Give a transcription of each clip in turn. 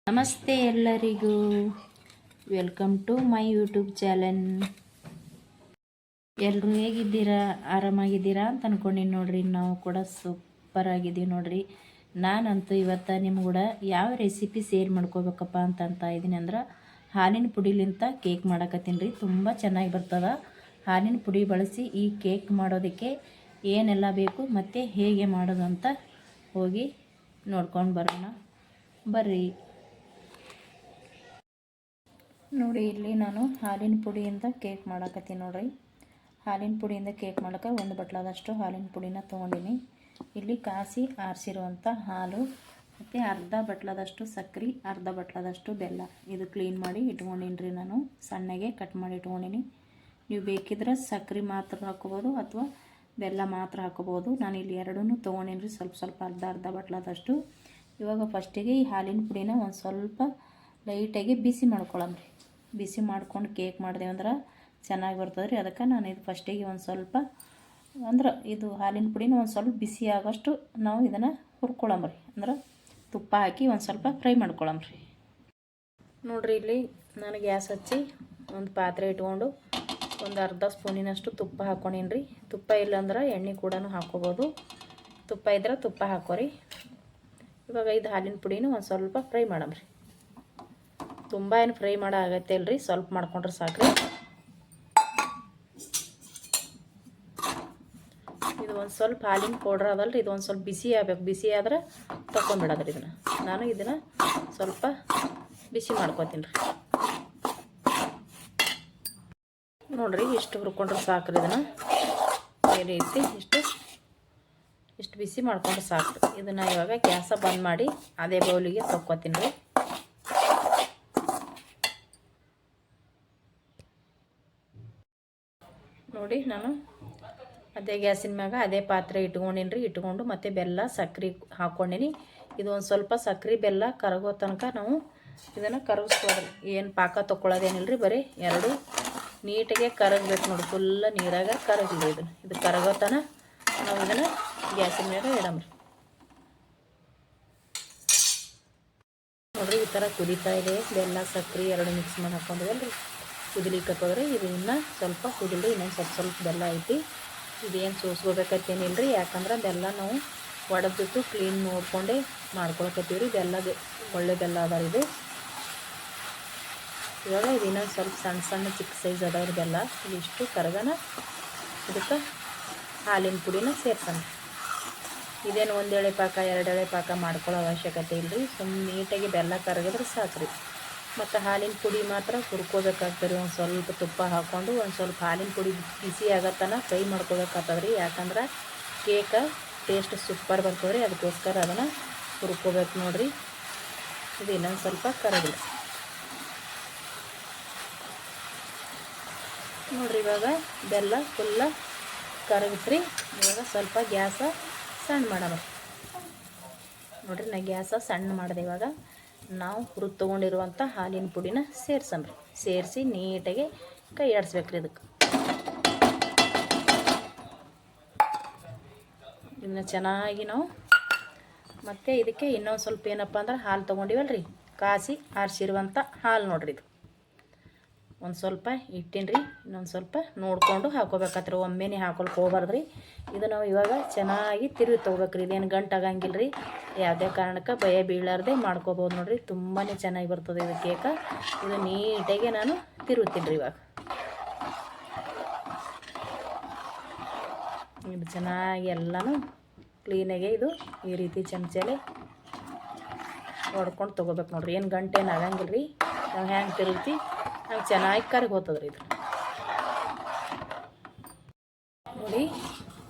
ನಮಸ್ತೆ ಎಲ್ಲರಿಗೂ, welcome to my YouTube channel. ಎಲ್ಲರೂ ಹೇಗಿದ್ದೀರಾ? ಆರಾಮಾಗಿದ್ದೀರಾ ಅಂತ ಅಂದ್ಕೊಂಡು ನೋಡ್ರಿ. ನಾವು ಕೂಡ ಸೂಪರ್ ಆಗಿದ್ದೀವಿ ನೋಡ್ರಿ. ನಾನಂತೂ ಇವತ್ತು ನಿಮ್ಮ ಕೂಡ ಯಾವ ರೆಸಿಪಿ ಶೇರ್ ಮಾಡ್ಕೋಬೇಕಪ್ಪ ಅಂತ ಇದ್ದೀನಿ ಅಂದ್ರೆ, ಹಾಲಿನ ಪುಡಿಲಿಂತ ಕೇಕ್ ಮಾಡಕತ್ತೀನಿ ರೀ. ತುಂಬ ಚೆನ್ನಾಗಿ ಬರ್ತದೆ. ಹಾಲಿನ ಪುಡಿ ಬಳಸಿ ಈ ಕೇಕ್ ಮಾಡೋದಕ್ಕೆ ಏನೆಲ್ಲ ಬೇಕು ಮತ್ತು ಹೇಗೆ ಮಾಡೋದು ಅಂತ ಹೋಗಿ ನೋಡ್ಕೊಂಡು ಬರೋಣ ಬರ್ರಿ. ನೋಡಿ, ಇಲ್ಲಿ ನಾನು ಹಾಲಿನ ಪುಡಿಯಿಂದ ಕೇಕ್ ಮಾಡಕತ್ತೀನಿ ನೋಡ್ರಿ. ಹಾಲಿನ ಪುಡಿಯಿಂದ ಕೇಕ್ ಮಾಡೋಕೆ ಒಂದು ಬಟ್ಲಾದಷ್ಟು ಹಾಲಿನ ಪುಡಿನ ತೊಗೊಂಡಿನಿ. ಇಲ್ಲಿ ಕಾಸಿ ಆರಿಸಿರುವಂಥ ಹಾಲು ಮತ್ತು ಅರ್ಧ ಬಟ್ಲಾದಷ್ಟು ಸಕ್ಕರೆ, ಅರ್ಧ ಬಟ್ಲಾದಷ್ಟು ಬೆಲ್ಲ. ಇದು ಕ್ಲೀನ್ ಮಾಡಿ ಇಟ್ಕೊಂಡಿನಿ ರೀ. ನಾನು ಸಣ್ಣಗೆ ಕಟ್ ಮಾಡಿ ಇಟ್ಕೊಂಡಿನಿ. ನೀವು ಬೇಕಿದ್ರೆ ಸಕ್ಕರೆ ಮಾತ್ರ ಹಾಕೋಬೋದು ಅಥವಾ ಬೆಲ್ಲ ಮಾತ್ರ ಹಾಕೋಬೋದು. ನಾನು ಇಲ್ಲಿ ಎರಡೂ ತೊಗೊಂಡಿನಿ ರೀ, ಸ್ವಲ್ಪ ಸ್ವಲ್ಪ ಅರ್ಧ ಬಟ್ಲಾದಷ್ಟು. ಇವಾಗ ಫಸ್ಟಿಗೆ ಈ ಹಾಲಿನ ಪುಡಿನ ಒಂದು ಸ್ವಲ್ಪ ಲೈಟಾಗಿ ಬಿಸಿ ಮಾಡ್ಕೊಳ್ಳೋಣ. ಬಿಸಿ ಮಾಡ್ಕೊಂಡು ಕೇಕ್ ಮಾಡಿದೆವು ಅಂದ್ರೆ ಚೆನ್ನಾಗಿ ಬರ್ತದೆ ರೀ. ಅದಕ್ಕೆ ನಾನು ಇದು ಫಸ್ಟಿಗೆ ಒಂದು ಸ್ವಲ್ಪ ಅಂದ್ರೆ ಇದು ಹಾಲಿನ ಪುಡಿನ ಒಂದು ಸ್ವಲ್ಪ ಬಿಸಿ ಆಗೋಷ್ಟು ನಾವು ಇದನ್ನು ಹುರ್ಕೊಳ್ಳೋಮ್ರಿ. ಅಂದ್ರೆ ತುಪ್ಪ ಹಾಕಿ ಒಂದು ಸ್ವಲ್ಪ ಫ್ರೈ ಮಾಡ್ಕೊಳ್ಳೋಮ್ರಿ. ನೋಡಿರಿ, ಇಲ್ಲಿ ನಾನು ಗ್ಯಾಸ್ ಹಚ್ಚಿ ಒಂದು ಪಾತ್ರೆ ಇಟ್ಕೊಂಡು ಒಂದು ಅರ್ಧ ಸ್ಪೂನಿನಷ್ಟು ತುಪ್ಪ ಹಾಕ್ಕೊಂಡೀನಿ ರೀ. ತುಪ್ಪ ಇಲ್ಲಾಂದ್ರೆ ಎಣ್ಣೆ ಕೂಡ ಹಾಕ್ಕೋಬೋದು. ತುಪ್ಪ ಇದ್ರೆ ತುಪ್ಪ ಹಾಕೋರಿ. ಇವಾಗ ಇದು ಹಾಲಿನ ಪುಡಿನ ಒಂದು ಸ್ವಲ್ಪ ಫ್ರೈ ಮಾಡಮ್ರಿ. ತುಂಬ ಏನು ಫ್ರೈ ಮಾಡೋ ಆಗತ್ತೆ ಅಲ್ರಿ, ಸ್ವಲ್ಪ ಮಾಡ್ಕೊಂಡ್ರೆ ಸಾಕ್ರಿ. ಇದು ಒಂದು ಸ್ವಲ್ಪ ಹಾಲಿನ ಪೌಡ್ರ್ ಅದಲ್ರಿ, ಇದು ಒಂದು ಸ್ವಲ್ಪ ಬಿಸಿ ಆಗಬೇಕು. ಬಿಸಿ ಆದ್ರೆ ತಗೊಂಡ್ಬಿಡೋದ್ರಿ. ಇದನ್ನು ಸ್ವಲ್ಪ ಬಿಸಿ ಮಾಡ್ಕೊತೀನಿ ರೀ. ನೋಡಿರಿ, ಇಷ್ಟು ಹುರ್ಕೊಂಡ್ರೆ ಸಾಕ್ರಿ. ಈ ರೀತಿ ಇಷ್ಟು ಬಿಸಿ ಮಾಡ್ಕೊಂಡ್ರೆ ಸಾಕು. ಇದನ್ನು ಇವಾಗ ಗ್ಯಾಸ ಬಂದ್ ಮಾಡಿ ಅದೇ ಬೌಲಿಗೆ ತಕ್ಕೊತೀನಿ ರೀ. ನೋಡಿ, ನಾನು ಅದೇ ಗ್ಯಾಸಿನ ಮ್ಯಾಗ ಅದೇ ಪಾತ್ರೆ ಇಟ್ಕೊಂಡಿನಿ ರೀ. ಇಟ್ಕೊಂಡು ಮತ್ತು ಬೆಲ್ಲ ಸಕ್ಕರೆ ಹಾಕ್ಕೊಂಡಿನಿ. ಇದು ಒಂದು ಸ್ವಲ್ಪ ಸಕ್ಕರೆ ಬೆಲ್ಲ ಕರಗೋ ತನಕ ನಾವು ಇದನ್ನು ಕರಗಿಸ್ಕೊಡ್ರಿ. ಏನು ಪಾಕ ತೊಗೊಳ್ಳೋದೇನಿಲ್ಲ ರೀ, ಬರೀ ಎರಡು ನೀಟಾಗೆ ಕರಗಬೇಕು ನೋಡಿ. ಫುಲ್ಲ ನೀರಾಗ ಕರಗಲಿ. ಇದು ಕರಗೋ ತನಕ ನಾವು ಇದನ್ನು ಗ್ಯಾಸಿನ ಮ್ಯಾಗ ಇಡಮ್ರಿ. ನೋಡಿರಿ, ಈ ಥರ ಕುದೀತಾ ಇದೆ. ಬೆಲ್ಲ ಸಕ್ಕರೆ ಎರಡು ಮಿಕ್ಸ್ ಮಾಡಿ ಹಾಕ್ಕೊಂಡಿವಲ್ಲ ರೀ, ಕುದಿಲಿಕ್ಕತ್ತದ್ರಿ. ಇದು ಇನ್ನೂ ಸ್ವಲ್ಪ ಕುದಿಲಿ. ಇನ್ನೊಂದು ಸ್ವಲ್ಪ ಬೆಲ್ಲ ಐತಿ. ಇದೇನು ಸೋಸ್ಕೋಬೇಕತ್ತೇನಿಲ್ಲ ರೀ, ಯಾಕಂದ್ರೆ ಬೆಲ್ಲ ನಾವು ಒಡೆದ್ಬಿಟ್ಟು ಕ್ಲೀನ್ ನೋಡ್ಕೊಂಡೇ ಮಾಡ್ಕೊಳಕತ್ತೀವಿ ರೀ. ಬೆಲ್ಲದ ಒಳ್ಳೆ ಬೆಲ್ಲ ಅದಾರ ಇದು. ಇವಾಗ ಇದು ಇನ್ನೊಂದು ಸ್ವಲ್ಪ ಸಣ್ಣ ಚಿಕ್ಕ ಸೈಜ್ ಅದಾವ್ರಿ ಬೆಲ್ಲ. ಇದಿಷ್ಟು ಕರಗನ ಇದಕ್ಕೆ ಹಾಲಿನ ಪುಡಿನ ಸೇರ್ಸೋಣ. ಇದೇನು ಒಂದು ಎಳೆ ಪಾಕ ಎರಡು ಎಳೆ ಪಾಕ ಮಾಡ್ಕೊಳ್ಳೋ ಅವಶ್ಯಕತೆ ಇಲ್ಲ ರೀ. ಸುಮ್ಮನೆ ನೀಟಾಗಿ ಬೆಲ್ಲ ಕರಗಿದ್ರೆ ಸಾಕ್ರಿ. ಮತ್ತು ಹಾಲಿನ ಪುಡಿ ಮಾತ್ರ ಹುರ್ಕೋಬೇಕಾಗ್ತದೆ. ಒಂದು ಸ್ವಲ್ಪ ತುಪ್ಪ ಹಾಕ್ಕೊಂಡು ಒಂದು ಸ್ವಲ್ಪ ಹಾಲಿನ ಪುಡಿ ಬಿಸಿ ಆಗತ್ತನ ಫ್ರೈ ಮಾಡ್ಕೋಬೇಕಾಗ್ತದೆ ರೀ. ಯಾಕಂದ್ರೆ ಕೇಕ ಟೇಸ್ಟ್ ಸೂಪರ್ ಬರ್ತದೆ ರೀ. ಅದಕ್ಕೋಸ್ಕರ ಅದನ್ನು ಹುರ್ಕೋಬೇಕು ನೋಡಿರಿ. ಇದು ಇನ್ನೊಂದು ಸ್ವಲ್ಪ ಕರಗಿಲ್ಲ ನೋಡಿರಿ. ಇವಾಗ ಬೆಲ್ಲ ಫುಲ್ಲ ಕರಗಿತ್ರಿ. ಇವಾಗ ಸ್ವಲ್ಪ ಗ್ಯಾಸ ಸಣ್ಣ ಮಾಡೋಣ ನೋಡಿರಿ. ನಾ ಗ್ಯಾಸ ಸಣ್ಣ ಮಾಡಿದೆ. ಇವಾಗ ನಾವು ಹುರಿದು ತೊಗೊಂಡಿರುವಂಥ ಹಾಲಿನ ಪುಡಿನ ಸೇರ್ಸಮ್ರಿ. ಸೇರಿಸಿ ನೀಟಾಗಿ ಕೈ ಆಡಿಸ್ಬೇಕ್ರಿ. ಇದಕ್ಕೆ ಇನ್ನು ಚೆನ್ನಾಗಿ ನಾವು ಮತ್ತು ಇದಕ್ಕೆ ಇನ್ನೊಂದು ಸ್ವಲ್ಪ ಏನಪ್ಪ ಅಂದ್ರೆ ಹಾಲು ತೊಗೊಂಡಿವಲ್ರಿ, ಕಾಸಿ ಆರಿಸಿರುವಂಥ ಹಾಲು ನೋಡ್ರಿ. ಇದು ಒಂದು ಸ್ವಲ್ಪ ಇಟ್ಟಿನ್ರಿ. ಇನ್ನೊಂದು ಸ್ವಲ್ಪ ನೋಡಿಕೊಂಡು ಹಾಕೋಬೇಕತ್ರಿ. ಒಮ್ಮೆನೇ ಹಾಕೊಳಕ್ಕೆ ಹೋಗ್ಬಾರ್ದು ರೀ. ಇದು ನಾವು ಇವಾಗ ಚೆನ್ನಾಗಿ ತಿರುವಿ ತೊಗೋಬೇಕ್ರಿ. ಇದೇನು ಗಂಟು ಆಗಂಗಿಲ್ಲ ರೀ. ಯಾವುದೇ ಕಾರಣಕ್ಕೆ ಭಯ ಬೀಳಾರ್ದೆ ಮಾಡ್ಕೋಬೋದು ನೋಡಿರಿ. ತುಂಬಾ ಚೆನ್ನಾಗಿ ಬರ್ತದೆ ಇದು ಕೇಕ. ಇದು ನೀಟಾಗಿ ನಾನು ತಿರುವ್ತೀನಿ ರೀ. ಇವಾಗ ಇದು ಚೆನ್ನಾಗಿ ಎಲ್ಲನೂ ಕ್ಲೀನಾಗೆ ಇದು ಈ ರೀತಿ ಚಮಚಲೆ ಹೊಡ್ಕೊಂಡು ತೊಗೋಬೇಕು ನೋಡಿರಿ. ಏನು ಗಂಟೆ ಏನು ಆಗಂಗಿಲ್ಲ ರೀ. ನಾವು ಹ್ಯಾಂಗೆ ತಿರುಗ್ತಿ ಹಂಗೆ ಚೆನ್ನಾಗಿ ಕರಗಿ ಹೋಗ್ತದೆ ರೀ. ಇದು ನೋಡಿ,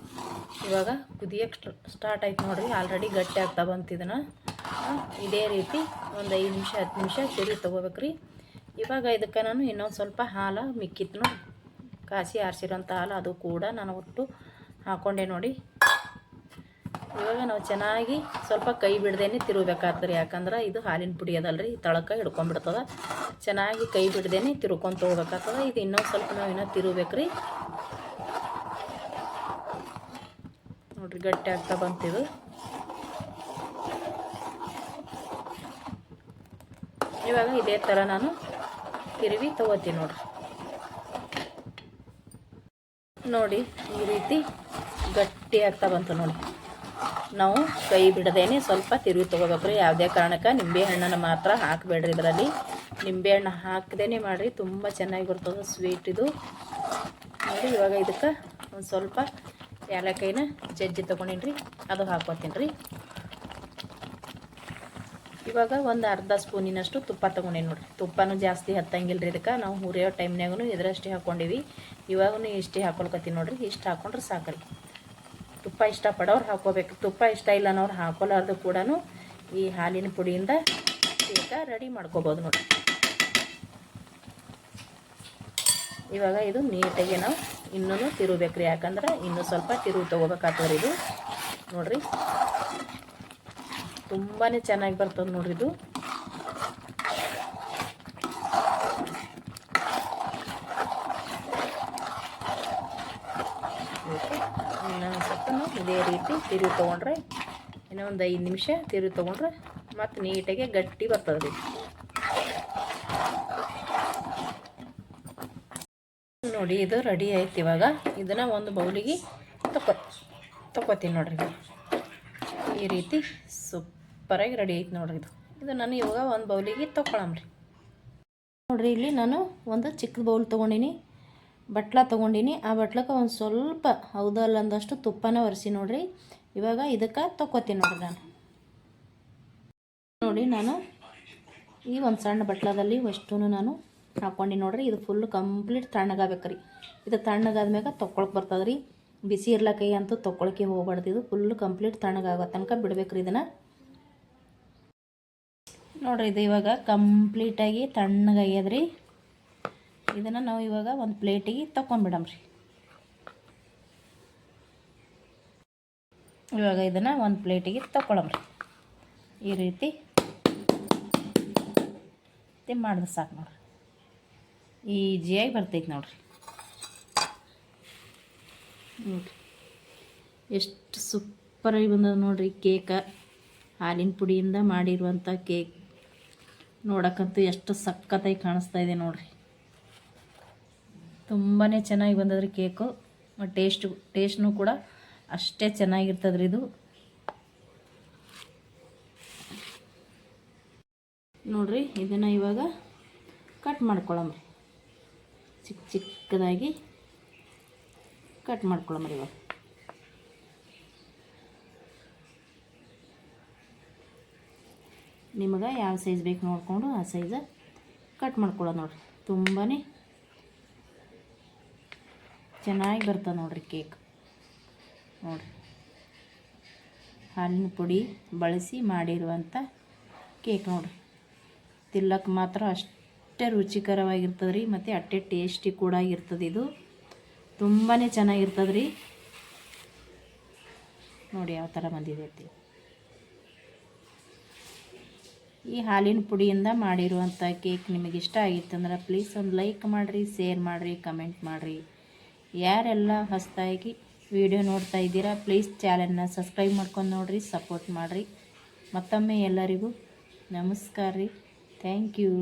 ಇವಾಗ ಕುದಿಯೋಕ್ಕೆ ಸ್ಟಾರ್ಟ್ ಆಯ್ತು ನೋಡಿರಿ. ಆಲ್ರೆಡಿ ಗಟ್ಟಿ ಆಗ್ತಾ ಬಂತು. ಇದನ್ನು ಇದೇ ರೀತಿ ಒಂದು 5 ನಿಮಿಷ 10 ನಿಮಿಷ ತಿರುಗಿ ತೊಗೋಬೇಕ್ರಿ. ಇವಾಗ ಇದಕ್ಕೆ ನಾನು ಇನ್ನೊಂದು ಸ್ವಲ್ಪ ಹಾಲು ಮಿಕ್ಕಿತ್ತು ನೋಡಿ, ಕಾಸಿ ಆರಿಸಿರೋಂಥ ಹಾಲು, ಅದು ಕೂಡ ನಾನು ಒಟ್ಟು ಹಾಕ್ಕೊಂಡೆ ನೋಡಿ. ಇವಾಗ ನಾವು ಚೆನ್ನಾಗಿ ಸ್ವಲ್ಪ ಕೈ ಬಿಡ್ದೇನೆ ತಿರುಗಬೇಕಾಗ್ತದೆ. ಯಾಕಂದ್ರೆ ಇದು ಹಾಲಿನ ಪುಡಿ ಅದಲ್ರಿ, ತಳಕ ಹಿಡ್ಕೊಂಡ್ಬಿಡ್ತದೆ. ಚೆನ್ನಾಗಿ ಕೈ ಬಿಡ್ದೇನೆ ತಿರ್ಕೊಂಡು ತೊಗೋಬೇಕಾಗ್ತದೆ. ಇದು ಇನ್ನೊಂದು ಸ್ವಲ್ಪ ನಾವು ಇನ್ನೂ ತಿರುಗಬೇಕ್ರಿ ನೋಡಿರಿ. ಗಟ್ಟಿ ಆಗ್ತಾ ಬಂತಿದು. ಇವಾಗ ಇದೇ ಥರ ನಾನು ತಿರುವಿ ತೊಗೋತೀನಿ ನೋಡಿ ಈ ರೀತಿ ಗಟ್ಟಿ ಆಗ್ತಾ ಬಂತು ನೋಡಿ. ನಾವು ಕೈ ಬಿಡದೇನೆ ಸ್ವಲ್ಪ ತಿರುವಿ ತೊಗೋಬೇಕ್ರಿ. ಯಾವುದೇ ಕಾರಣಕ್ಕೆ ನಿಂಬೆಹಣ್ಣನ್ನು ಮಾತ್ರ ಹಾಕಬೇಡ್ರಿ. ಇದರಲ್ಲಿ ನಿಂಬೆಹಣ್ಣು ಹಾಕದೇ ಮಾಡಿರಿ, ತುಂಬ ಚೆನ್ನಾಗಿ ಬರ್ತದೆ ಸ್ವೀಟ್ ಇದು ನೋಡಿ. ಇವಾಗ ಇದಕ್ಕೆ ಒಂದು ಸ್ವಲ್ಪ ಏಲಕ್ಕಾಯಿನ ಜಜ್ಜಿ ತೊಗೊಂಡಿನಿ, ಅದು ಹಾಕ್ಕೊತೀನಿ ರೀ. ಇವಾಗ ಒಂದು ಅರ್ಧ ಸ್ಪೂನಿನಷ್ಟು ತುಪ್ಪ ತೊಗೊಂಡೇನಿ ನೋಡಿರಿ. ತುಪ್ಪನೂ ಜಾಸ್ತಿ ಹತ್ತಂಗಿಲ್ಲ ರೀ. ಇದಕ್ಕೆ ನಾವು ಹುರಿಯೋ ಟೈಮ್ನಾಗೂ ಇದರಷ್ಟೇ ಹಾಕ್ಕೊಂಡಿವಿ. ಇವಾಗೂ ಇಷ್ಟೇ ಹಾಕೊಳ್ಕತ್ತೀನಿ ನೋಡಿರಿ. ಇಷ್ಟು ಹಾಕ್ಕೊಂಡ್ರೆ ಸಾಕ್ರಿ. ತುಪ್ಪ ಇಷ್ಟಪಡೋರು ಹಾಕ್ಕೋಬೇಕು. ತುಪ್ಪ ಇಷ್ಟ ಇಲ್ಲ ಅನ್ನೋರು ಹಾಕೋಲಾರ್ದು ಕೂಡ ಈ ಹಾಲಿನ ಪುಡಿಯಿಂದ ಕೇಕ ರೆಡಿ ಮಾಡ್ಕೋಬೋದು ನೋಡಿ. ಇವಾಗ ಇದು ನೀಟಾಗಿ ನಾವು ಇನ್ನೂ ತಿರುಗಬೇಕ್ರಿ, ಯಾಕಂದ್ರೆ ಇನ್ನೂ ಸ್ವಲ್ಪ ತಿರುವು ತೊಗೋಬೇಕಾಗ್ತದೆ ಇದು ನೋಡಿರಿ. ತುಂಬಾ ಚೆನ್ನಾಗಿ ಬರ್ತದೆ ನೋಡ್ರಿ ಇದು. ಇನ್ನೊಂದು ಸ್ವಲ್ಪ ಇದೇ ರೀತಿ ತಿರುವಿ ತೊಗೊಂಡ್ರೆ ಇನ್ನೂ ಒಂದು 5 ನಿಮಿಷ ತಿರುವಿ ತೊಗೊಂಡ್ರೆ ಮತ್ತು ನೀಟಾಗಿ ಗಟ್ಟಿ ಬರ್ತದೆ ರೀ. ನೋಡಿ ಇದು ರೆಡಿ ಆಯ್ತು. ಇವಾಗ ಇದನ್ನು ಒಂದು ಬೌಲಿಗೆ ತಗೋತೀನಿ ನೋಡ್ರಿ. ಈ ರೀತಿ ಸೂಪರಾಗಿ ರೆಡಿ ಐತೆ ನೋಡ್ರಿ ಇದು ನಾನು ಇವಾಗ ಒಂದು ಬೌಲಿಗೆ ತೊಗೊಳಮ್ರಿ. ನೋಡಿರಿ ಇಲ್ಲಿ ನಾನು ಒಂದು ಚಿಕ್ಕ ಬೌಲ್ ತೊಗೊಂಡಿನಿ, ಬಟ್ಲ ತೊಗೊಂಡಿನಿ. ಆ ಬಟ್ಲಕ್ಕೆ ಒಂದು ಸ್ವಲ್ಪ ಹೌದಲ್ಲ ಅಂದಷ್ಟು ತುಪ್ಪನ ಒರೆಸಿ ನೋಡ್ರಿ. ಇವಾಗ ಇದಕ್ಕೆ ತೊಗೋತೀನಿ ನೋಡ್ರಿ ನೋಡಿ ನಾನು ಈ ಒಂದು ಸಣ್ಣ ಬಟ್ಲದಲ್ಲಿ ಅಷ್ಟೂ ನಾನು ಹಾಕ್ಕೊಂಡು ನೋಡ್ರಿ. ಇದು ಫುಲ್ ಕಂಪ್ಲೀಟ್ ತಣ್ಣಗಾಗಬೇಕ್ರಿ. ಇದು ತಣ್ಣಗಾದ್ಮ್ಯಾಗ ತೊಗೊಳಕ್ಕೆ ಬರ್ತದೆ ರೀ. ಬಿಸಿ ಇರ್ಲಕೈ ಅಂತೂ ತೊಗೊಳಕ್ಕೆ ಹೋಗ್ಬಾರ್ದು. ಇದು ಫುಲ್ ಕಂಪ್ಲೀಟ್ ತಣ್ಣಗಾಗೋ ತನಕ ಬಿಡ್ಬೇಕ್ರಿ ಇದನ್ನು ನೋಡ್ರಿ. ಇದು ಇವಾಗ ಕಂಪ್ಲೀಟಾಗಿ ತಣ್ಣಗಾಗ್ಯದ್ರಿ. ಇದನ್ನು ನಾವು ಇವಾಗ ಒಂದು ಪ್ಲೇಟಿಗೆ ತಗೊಂಡ್ಬಿಡಮ್ರಿ. ಇವಾಗ ಇದನ್ನು ಒಂದು ಪ್ಲೇಟಿಗೆ ತಗೊಳಮ್ರಿ. ಈ ರೀತಿ ಮಾಡಿದ್ರೆ ಸಾಕು ನೋಡ್ರಿ. ಈಜಿಯಾಗಿ ಬರ್ತೈತೆ ನೋಡ್ರಿ. ಎಷ್ಟು ಸೂಪರಾಗಿ ಬಂದದ ನೋಡ್ರಿ ಕೇಕ. ಹಾಲಿನ ಪುಡಿಯಿಂದ ಮಾಡಿರುವಂಥ ಕೇಕ್ ನೋಡೋಕ್ಕಂತೂ ಎಷ್ಟು ಸಖತ್ತಾಗಿ ಕಾಣಿಸ್ತಾ ಇದೆ ನೋಡ್ರಿ. ತುಂಬಾ ಚೆನ್ನಾಗಿ ಬಂದದ್ರಿ ಕೇಕು. ಟೇಸ್ಟ್ನೂ ಕೂಡ ಅಷ್ಟೇ ಚೆನ್ನಾಗಿರ್ತದ್ರಿ ಇದು ನೋಡ್ರಿ. ಇದನ್ನು ಇವಾಗ ಕಟ್ ಮಾಡ್ಕೊಳ್ಳಮ್ರಿ. ಚಿಕ್ಕದಾಗಿ ಕಟ್ ಮಾಡ್ಕೊಳ್ಳಮ್ರಿ. ಇವಾಗ ನಿಮಗೆ ಯಾವ ಸೈಜ್ ಬೇಕು ನೋಡಿಕೊಂಡು ಆ ಸೈಜ್ ಕಟ್ ಮಾಡ್ಕೊಳ್ಳೋದು ನೋಡ್ರಿ. ತುಂಬಾ ಚೆನ್ನಾಗಿ ಬರ್ತದೆ ನೋಡ್ರಿ ಕೇಕ್ ನೋಡ್ರಿ. ಹಾಲಿನ ಪುಡಿ ಬಳಸಿ ಮಾಡಿರುವಂಥ ಕೇಕ್ ನೋಡ್ರಿ. ತಿಲ್ಲಕ್ಕೆ ಮಾತ್ರ ಅಷ್ಟೇ ರುಚಿಕರವಾಗಿರ್ತದೆ ರೀ, ಮತ್ತು ಅಷ್ಟೇ ಟೇಸ್ಟಿ ಕೂಡ ಇರ್ತದೆ. ಇದು ತುಂಬಾ ಚೆನ್ನಾಗಿರ್ತದೆ ರೀ. ನೋಡಿ ಯಾವ ಥರ ಬಂದಿದೆ ಅಂತ. ಈ ಹಾಲಿನ ಪುಡಿಯಿಂದ ಮಾಡಿರುವಂಥ ಕೇಕ್ ನಿಮಗೆ ಇಷ್ಟ ಆಗಿತ್ತಂದ್ರೆ ಪ್ಲೀಸ್ ಒಂದು ಲೈಕ್ ಮಾಡಿರಿ, ಶೇರ್ ಮಾಡಿರಿ, ಕಮೆಂಟ್ ಮಾಡಿರಿ. ಯಾರೆಲ್ಲ ಹೊಸದಾಗಿ ವಿಡಿಯೋ ನೋಡ್ತಾ ಇದ್ದೀರಾ ಪ್ಲೀಸ್ ಚಾನಲ್ನ ಸಬ್ಸ್ಕ್ರೈಬ್ ಮಾಡ್ಕೊಂಡು ನೋಡಿರಿ, ಸಪೋರ್ಟ್ ಮಾಡಿರಿ. ಮತ್ತೊಮ್ಮೆ ಎಲ್ಲರಿಗೂ ನಮಸ್ಕಾರ ರೀ. Thank you.